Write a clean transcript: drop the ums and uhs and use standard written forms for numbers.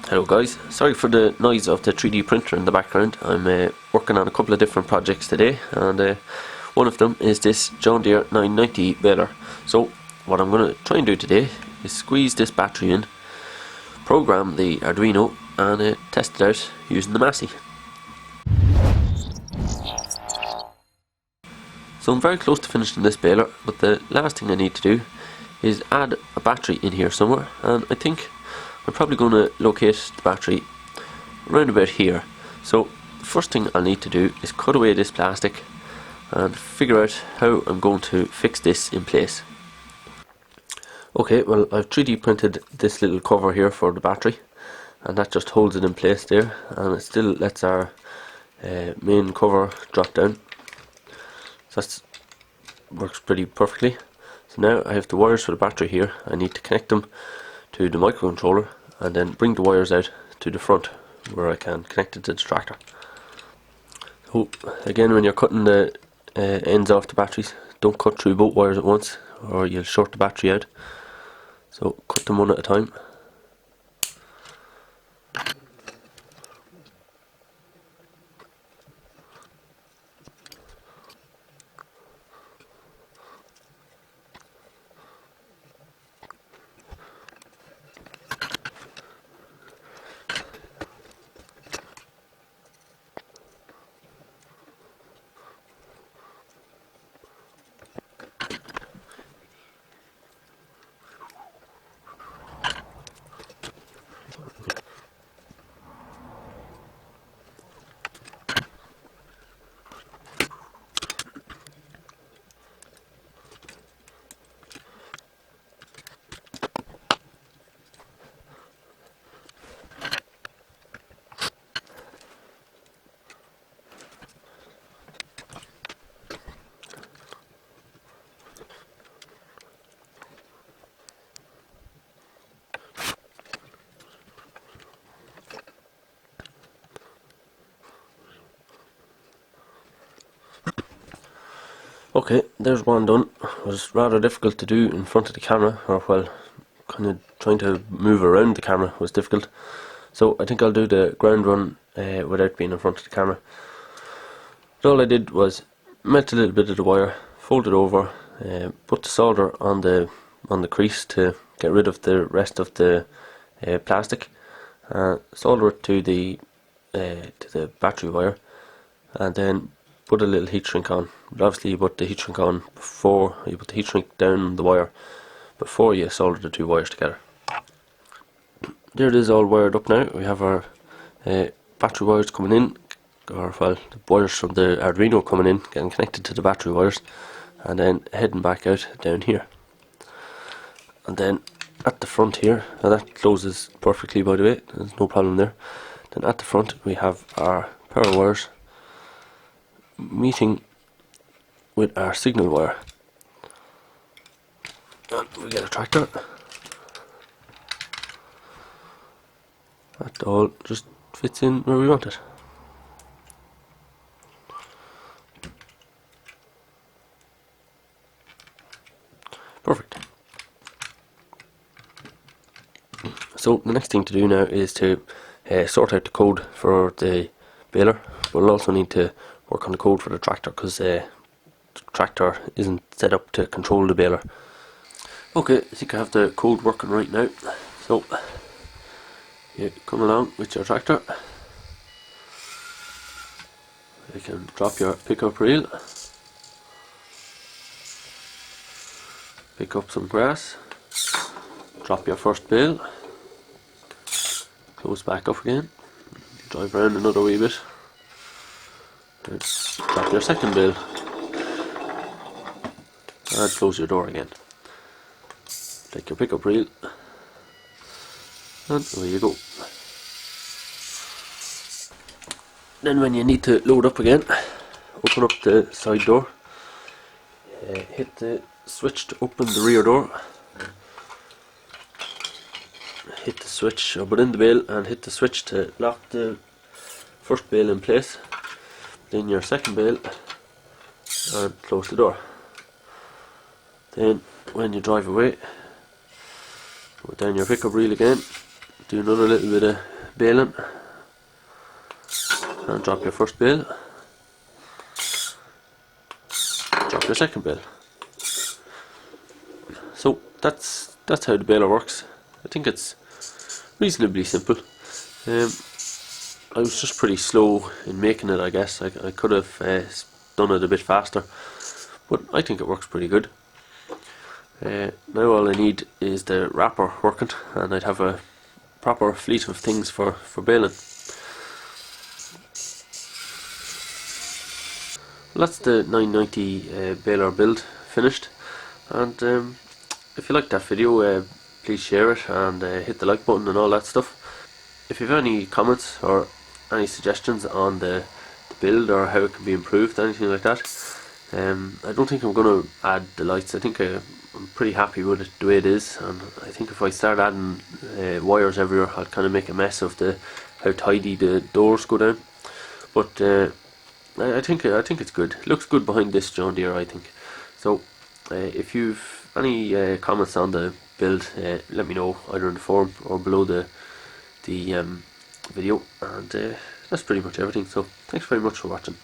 Hello guys, sorry for the noise of the 3D printer in the background. I'm working on a couple of different projects today, and one of them is this John Deere 990 baler. So what I'm going to try and do today is squeeze this battery in, program the Arduino, and test it out using the Massey. So I'm very close to finishing this baler, but the last thing I need to do is add a battery in here somewhere, and I think I'm probably going to locate the battery around about here. So the first thing I'll need to do is cut away this plastic and figure out how I'm going to fix this in place. Okay, well, I've 3D printed this little cover here for the battery, and that just holds it in place there, and it still lets our main cover drop down. So that works pretty perfectly. So now I have the wires for the battery here. I need to connect them to the microcontroller and then bring the wires out to the front where I can connect it to the tractor. So again, when you're cutting the ends off the batteries, don't cut through both wires at once or you'll short the battery out. So cut them one at a time. Okay, there's one done. It was rather difficult to do in front of the camera, or well, kind of trying to move around the camera was difficult. So I think I'll do the ground run without being in front of the camera. But all I did was melt a little bit of the wire, fold it over, put the solder on the crease to get rid of the rest of the plastic, solder it to the battery wire, and then put a little heat shrink on. But obviously you put the heat shrink on before you put the heat shrink down the wire before you solder the two wires together. There it is, all wired up now. We have our battery wires coming in, or well, the wires from the Arduino coming in, getting connected to the battery wires, and then heading back out down here. And then at the front here, now that closes perfectly, by the way, there's no problem there. Then at the front we have our power wires meeting with our signal wire, and we get a tractor. That all just fits in where we want it. Perfect. So the next thing to do now is to sort out the code for the baler. We'll also need to work on the code for the tractor, because the tractor isn't set up to control the baler. Okay, I think I have the code working right now. So you come along with your tractor. You can drop your pickup reel, pick up some grass, drop your first bale, close back up again, drive around another wee bit, and drop your second bale, and close your door again. Take your pickup reel, and away you go. Then when you need to load up again, open up the side door, hit the switch to open the rear door, hit the switch, or put in the bale and hit the switch to lock the first bale in place, then your second bale, and close the door. Then when you drive away, go down your pickup reel again, do another little bit of baling and drop your first bale, drop your second bale. So that's how the baler works. I think it's reasonably simple. I was just pretty slow in making it, I guess. I could have done it a bit faster, but I think it works pretty good. Now all I need is the wrapper working, and I'd have a proper fleet of things for baling. Well, that's the 990 baler build finished, and if you liked that video, please share it and hit the like button and all that stuff. If you have any comments or any suggestions on the build or how it can be improved, anything like that, I don't think I'm going to add the lights. I think I'm pretty happy with it the way it is, and I think if I start adding wires everywhere, I'll kind of make a mess of how tidy the doors go down. But I think it's good. It looks good behind this John Deere, I think. So if you've any comments on the build, let me know either in the forum or below the video, and that's pretty much everything. So thanks very much for watching.